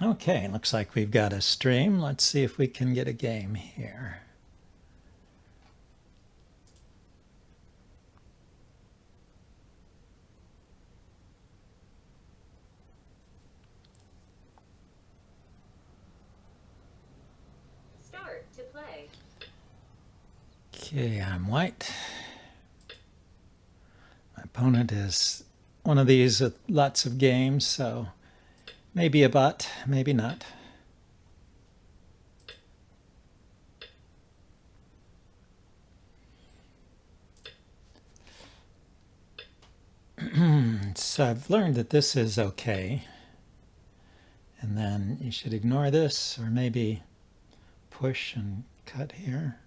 Okay, looks like we've got a stream. Let's see if we can get a game here. Start to play. Okay, I'm white. My opponent is one of these with lots of games, so maybe a bot, maybe not. So I've learned that this is okay. And then you should ignore this, or maybe push and cut here.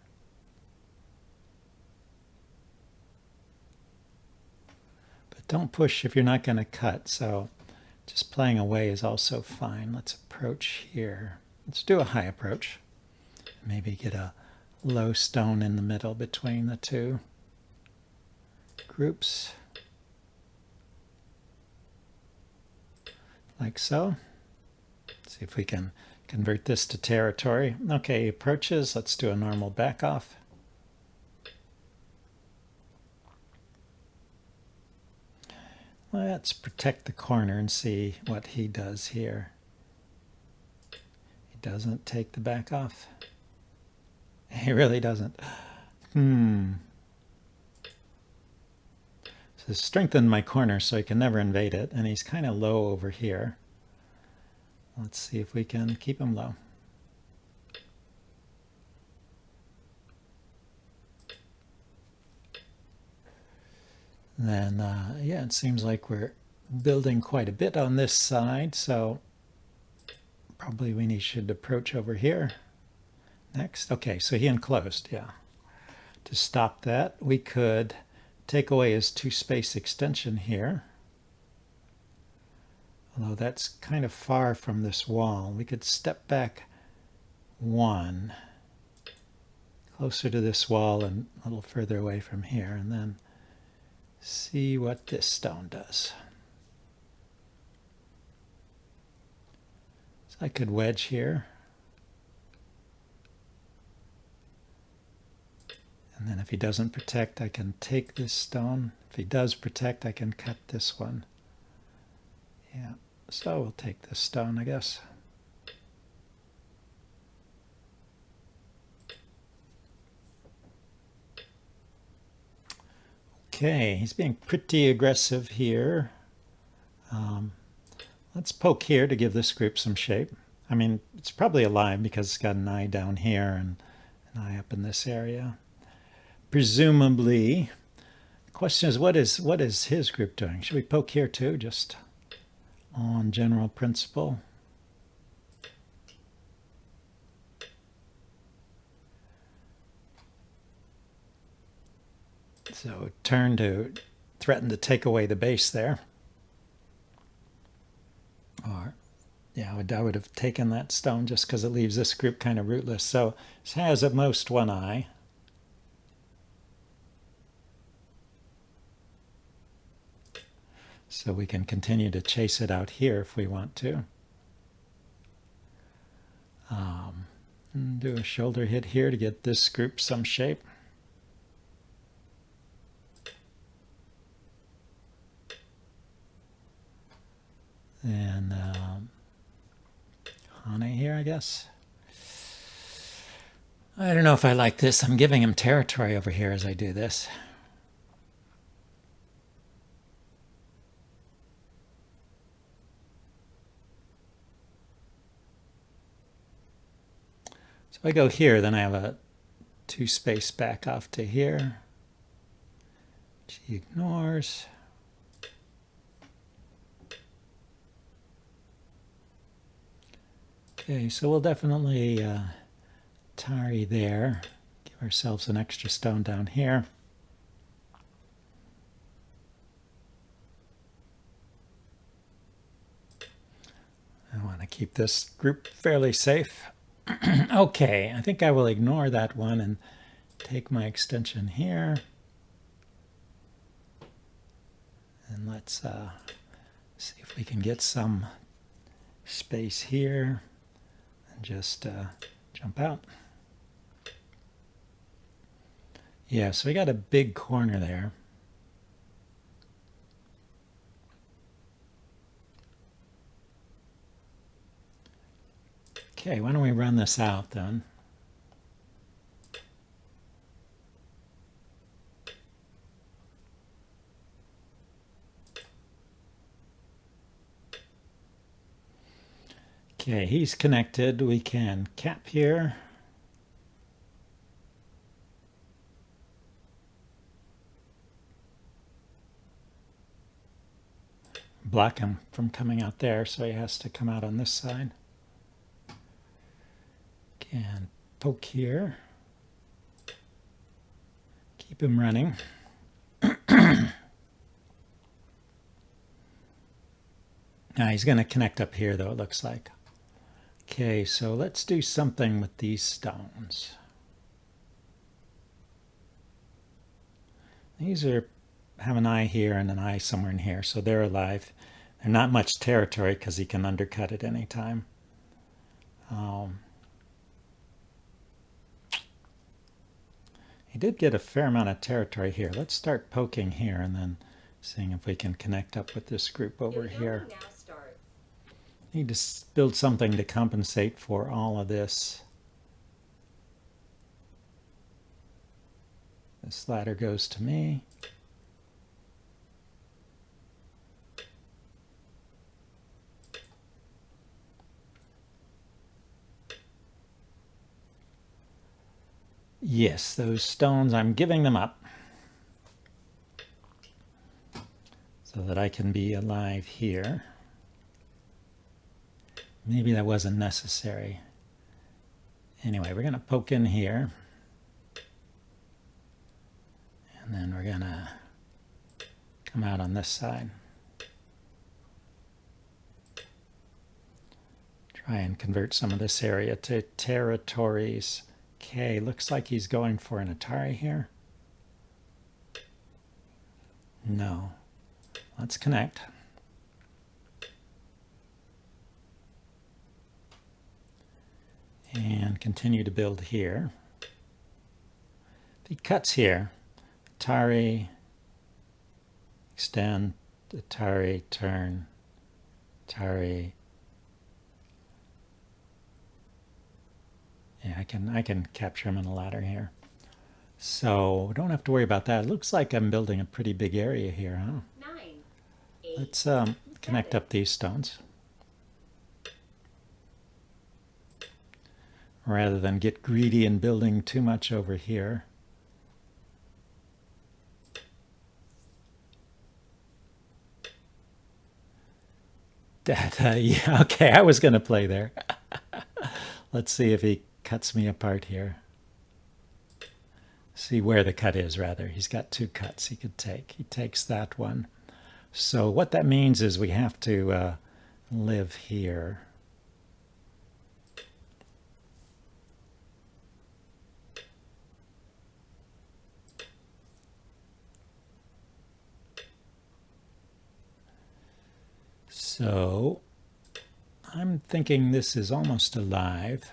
But don't push if you're not going to cut, so just playing away is also fine. Let's approach here. Let's do a high approach. Maybe get a low stone in the middle between the two groups. Like so. See if we can convert this to territory. Okay, approaches. Let's do a normal back off. Let's protect the corner and see what he does here. He doesn't take the back off. He really doesn't. So strengthen my corner so he can never invade it, and he's kind of low over here. Let's see if we can keep him low. Then, yeah, it seems like we're building quite a bit on this side, so probably we should approach over here next. Okay, so he enclosed, yeah. To stop that, we could take away his two-space extension here. Although that's kind of far from this wall. We could step back one, closer to this wall and a little further away from here, and then see what this stone does. So I could wedge here. And then if he doesn't protect, I can take this stone. If he does protect, I can cut this one. Yeah, so we'll take this stone, I guess. Okay, he's being pretty aggressive here. Let's poke here to give this group some shape. I mean, it's probably alive because it's got an eye down here and an eye up in this area. Presumably, the question is, what is his group doing? Should we poke here too, just on general principle? So turn to threaten to take away the base there. Or, yeah, I would have taken that stone just because it leaves this group kind of rootless. So it has at most one eye. So we can continue to chase it out here if we want to. Do a shoulder hit here to get this group some shape. And Hane here, I guess. I don't know if I like this. I'm giving him territory over here as I do this. So if I go here, then I have a two-space back off to here. She ignores. Okay, so we'll definitely tarry there. Give ourselves an extra stone down here. I want to keep this group fairly safe. Okay, I think I will ignore that one and take my extension here. And let's see if we can get some space here and just jump out. Yeah, so we got a big corner there. Okay, why don't we run this out then? Okay, he's connected. We can cap here. Block him from coming out there, so he has to come out on this side. Can poke here. Keep him running. Now he's going to connect up here, though, it looks like. Okay, so let's do something with these stones. These have an eye here and an eye somewhere in here, so they're alive. They're not much territory because he can undercut at any time. He did get a fair amount of territory here. Let's start poking here and then seeing if we can connect up with this group over here. Need to build something to compensate for all of this. This ladder goes to me. Yes, those stones, I'm giving them up so that I can be alive here. Maybe that wasn't necessary. Anyway, we're going to poke in here. And then we're going to come out on this side. Try and convert some of this area to territories. Okay, looks like he's going for an Atari here. No. Let's connect. And continue to build here. If he cuts here, Atari, extend, Atari, turn, Atari. Yeah, I can capture him in a ladder here. So don't have to worry about that. It looks like I'm building a pretty big area here, huh? 9, 8, Let's connect up these stones. Rather than get greedy and building too much over here. Yeah, okay, I was going to play there. Let's see if he cuts me apart here. See where the cut is, rather. He's got two cuts he could take. He takes that one. So what that means is we have to live here. So I'm thinking this is almost alive.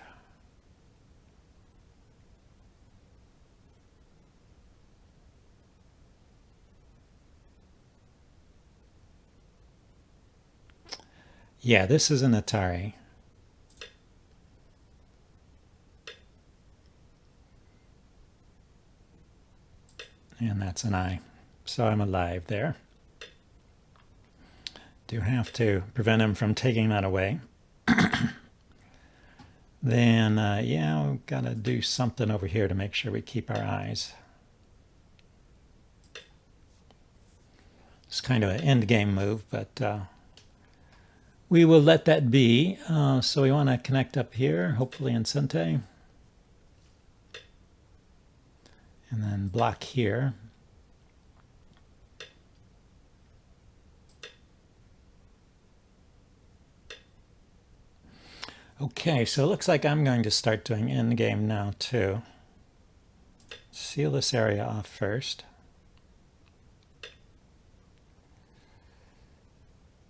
Yeah, this is an Atari. And that's an eye. So I'm alive there. Do have to prevent him from taking that away. Then, yeah, we've got to do something over here to make sure we keep our eyes. It's kind of an end game move, but we will let that be. So we want to connect up here, hopefully in Sente. And then block here. Okay, so it looks like I'm going to start doing endgame now too. Seal this area off first.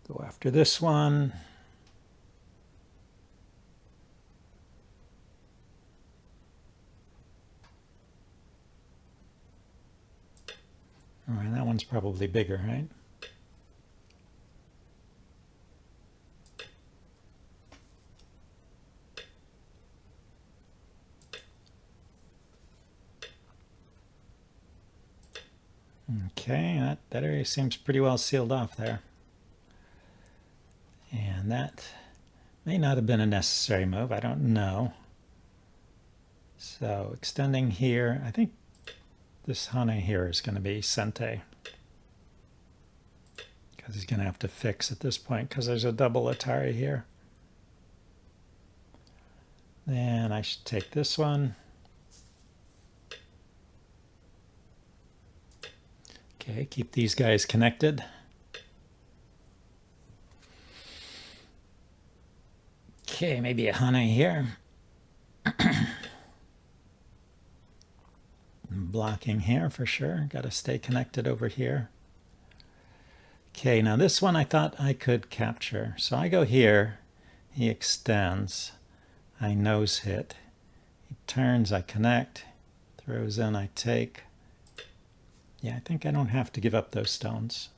Go after this one. one's probably bigger, right? Okay, that area seems pretty well sealed off there. And that may not have been a necessary move, I don't know. So extending here, I think this Hane here is going to be Sente. Because he's going to have to fix at this point because there's a double Atari here. Then I should take this one. Okay, keep these guys connected. Okay, maybe a Hane here. Blocking here for sure. Got to stay connected over here. Okay, now this one I thought I could capture. So I go here. He extends. I nose hit. He turns, I connect. Throws in, I take. Yeah, I think I don't have to give up those stones.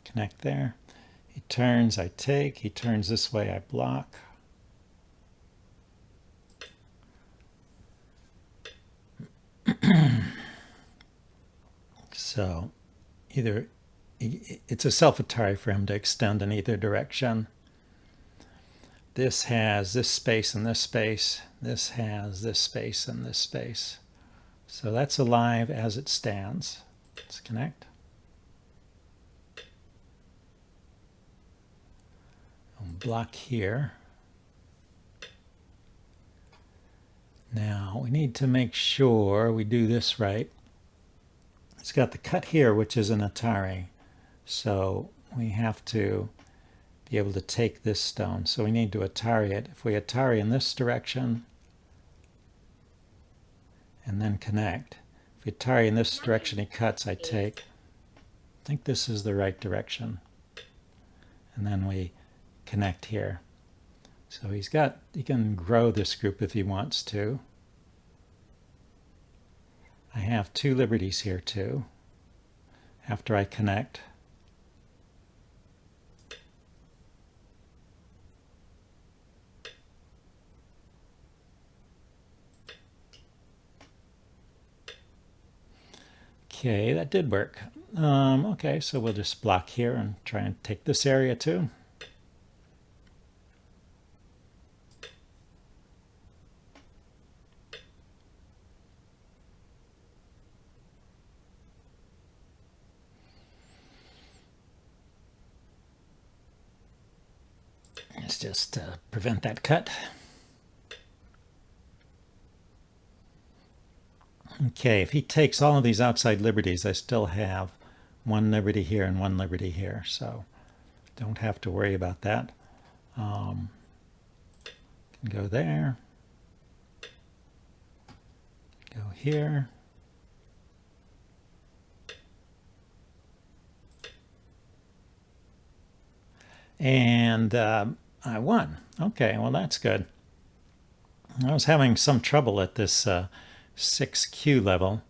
Connect there. He turns, I take. He turns this way, I block. So either it's a self-Atari for him to extend in either direction. This has this space and this space. This has this space and this space. So that's alive as it stands. Let's connect. I'll block here. Now we need to make sure we do this right. It's got the cut here, which is an Atari. So we have to be able to take this stone. So we need to Atari it. If we Atari in this direction and then connect. If we Atari in this direction, he cuts, I take. I think this is the right direction. And then we connect here. So he can grow this group if he wants to. I have two liberties here too. After I connect. Okay, that did work. Okay, so we'll just block here and try and take this area too. Let's just prevent that cut. Okay, if he takes all of these outside liberties, I still have one liberty here and one liberty here, so don't have to worry about that. Can go there, go here. And I won. Okay, well that's good. I was having some trouble at this 6Q level.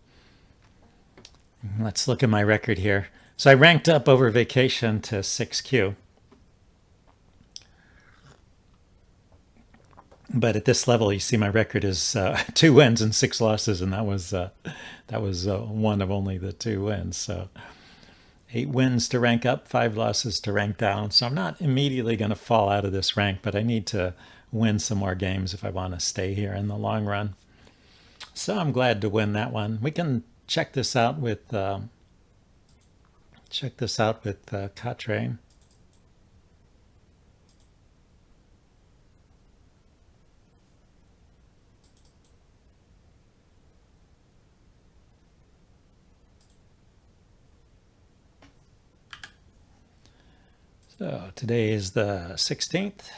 Let's look at my record here. So I ranked up over vacation to 6Q. But at this level, you see my record is 2 wins and 6 losses, and that was one of only the 2 wins. So 8 wins to rank up, 5 losses to rank down. So I'm not immediately going to fall out of this rank, but I need to win some more games if I want to stay here in the long run. So I'm glad to win that one. We can check this out with Catrain. So today is the 16th.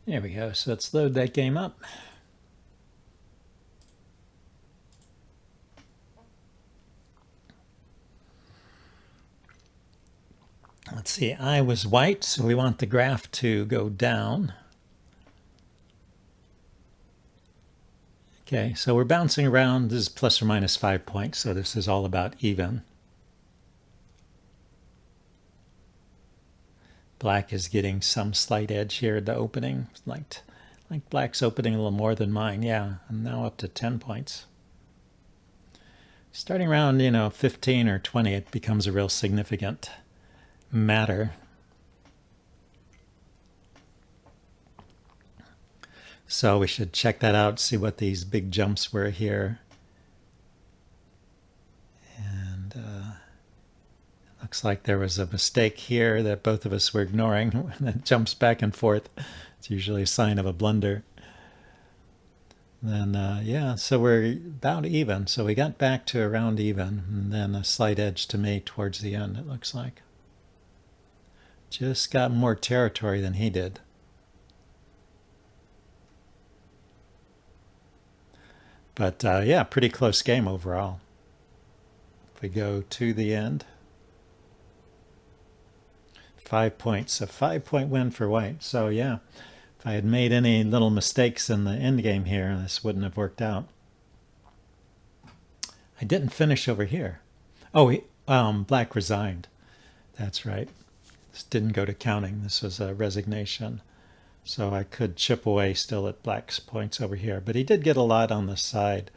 There we go. So let's load that game up. Let's see, I was white, so we want the graph to go down. Okay, so we're bouncing around. This is plus or minus 5 points, so this is all about even. Black is getting some slight edge here at the opening. Like black's opening a little more than mine. Yeah, I'm now up to 10 points. Starting around, 15 or 20, it becomes a real significant matter. So we should check that out, see what these big jumps were here. And it looks like there was a mistake here that both of us were ignoring. When it jumps back and forth, it's usually a sign of a blunder. Then, yeah, so we're about even. So we got back to around even, and then a slight edge to me towards the end, it looks like. Just got more territory than he did. But yeah, pretty close game overall. If we go to the end, 5 points, a 5-point win for white. So yeah, if I had made any little mistakes in the end game here, this wouldn't have worked out. I didn't finish over here. Oh, black resigned. That's right. This didn't go to counting. This was a resignation. So I could chip away still at black's points over here. But he did get a lot on the side.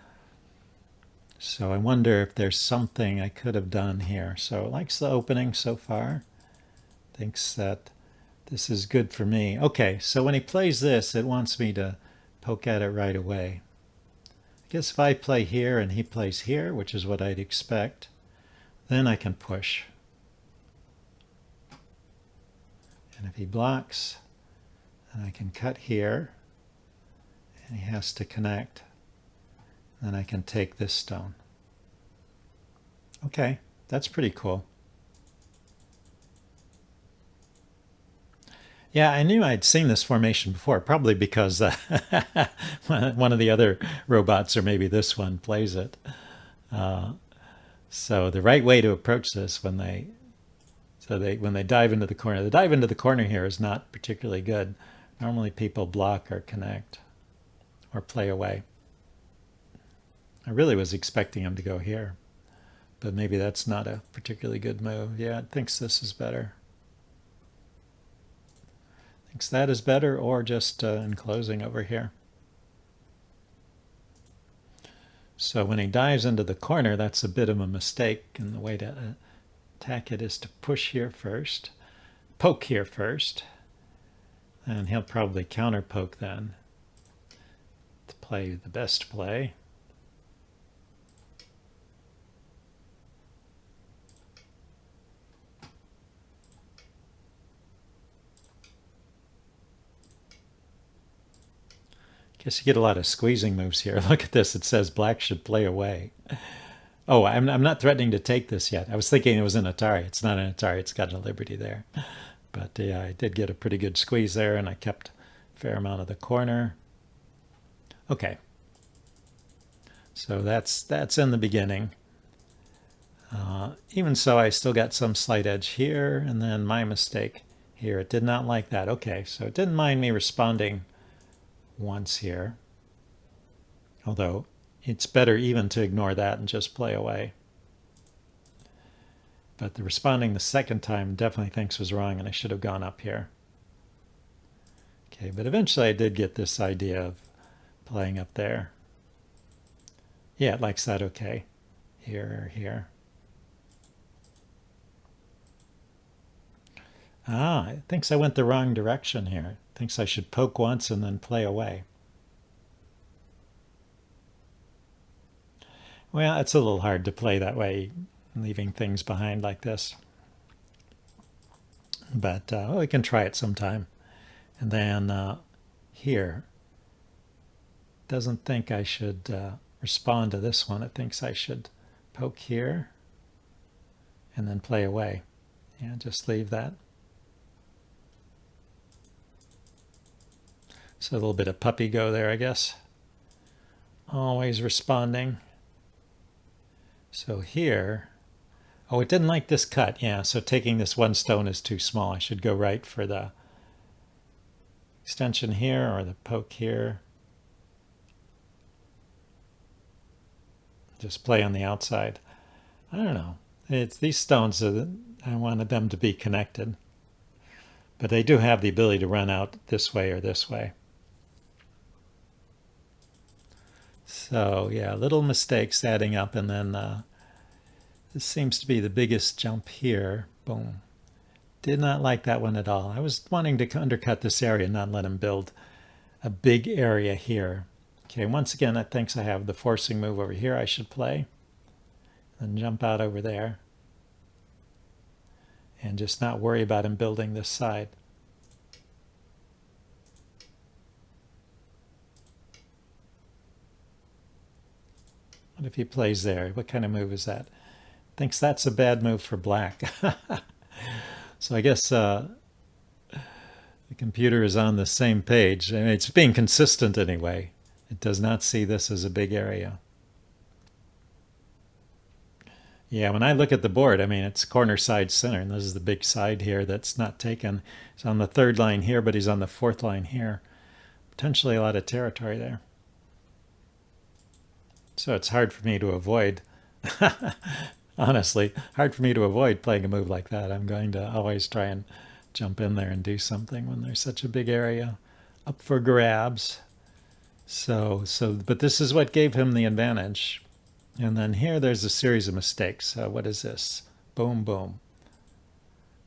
So I wonder if there's something I could have done here. So likes the opening so far. Thinks that this is good for me. Okay, so when he plays this, it wants me to poke at it right away. I guess if I play here and he plays here, which is what I'd expect, then I can push. And if he blocks, then I can cut here, and he has to connect. Then I can take this stone. Okay, that's pretty cool. Yeah, I knew I'd seen this formation before, probably because one of the other robots, or maybe this one, plays it. So the right way to approach this when they dive into the corner, the dive into the corner here is not particularly good. Normally people block or connect or play away. I really was expecting him to go here, but maybe that's not a particularly good move. Yeah, it thinks this is better. Thinks that is better, or just enclosing over here. So when he dives into the corner, that's a bit of a mistake, and the way to attack it is to push here first, poke here first, and he'll probably counter poke then to play the best play. Guess you get a lot of squeezing moves here. Look at this. It says black should play away. Oh, I'm not threatening to take this yet. I was thinking it was an Atari. It's not an Atari. It's got a Liberty there. But yeah, I did get a pretty good squeeze there, and I kept a fair amount of the corner. Okay. So that's in the beginning. Even so, I still got some slight edge here, and then my mistake here. It did not like that. Okay, so it didn't mind me responding once here, although it's better even to ignore that and just play away. But the responding the second time definitely thinks was wrong, and I should have gone up here. Okay, but eventually I did get this idea of playing up there. Yeah, it likes that. Okay, here or here. Ah, it thinks I went the wrong direction here. It thinks I should poke once and then play away. Well, it's a little hard to play that way, leaving things behind like this. But well, we can try it sometime. And then here, doesn't think I should respond to this one. It thinks I should poke here and then play away. Yeah, just leave that. So a little bit of puppy go there, I guess. Always responding. So here, oh, it didn't like this cut. Yeah, so taking this one stone is too small. I should go right for the extension here or the poke here. Just play on the outside. I don't know. It's these stones, I wanted them to be connected. But they do have the ability to run out this way or this way. So yeah, little mistakes adding up, and then this seems to be the biggest jump here. Boom. Did not like that one at all. I was wanting to undercut this area, not let him build a big area here. Okay, once again, it thinks I have the forcing move over here I should play. And jump out over there. And just not worry about him building this side. What if he plays there? What kind of move is that? Thinks that's a bad move for black. So I guess the computer is on the same page. I mean, it's being consistent anyway. It does not see this as a big area. Yeah, when I look at the board, I mean, it's corner, side, center, and this is the big side here that's not taken. He's on the third line here, but he's on the fourth line here. Potentially a lot of territory there. So it's hard for me to avoid, honestly, hard for me to avoid playing a move like that. I'm going to always try and jump in there and do something when there's such a big area up for grabs. But this is what gave him the advantage. And then here there's a series of mistakes. What is this? Boom, boom.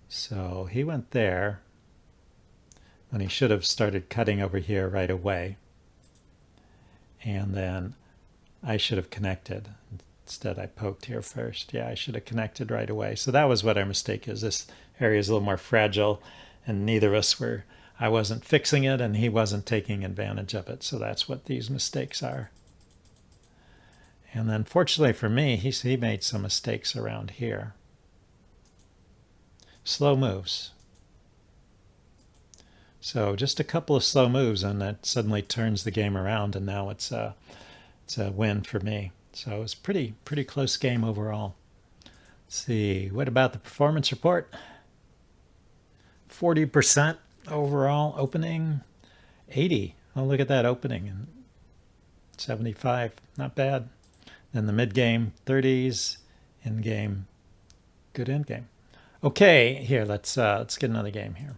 So he went there when he should have started cutting over here right away. And then I should have connected. Instead, I poked here first. Yeah, I should have connected right away. So that was what our mistake is. This area is a little more fragile, and neither of us were, I wasn't fixing it, and he wasn't taking advantage of it. So that's what these mistakes are. And then fortunately for me, he made some mistakes around here. Slow moves. So just a couple of slow moves, and that suddenly turns the game around, and now it's a win for me. So it was pretty close game overall. Let's see, what about the performance report? 40% overall opening, 80. Oh, look at that opening, and 75, not bad. Then the mid-game, 30s, in-game, good in-game. Okay, here, let's get another game here.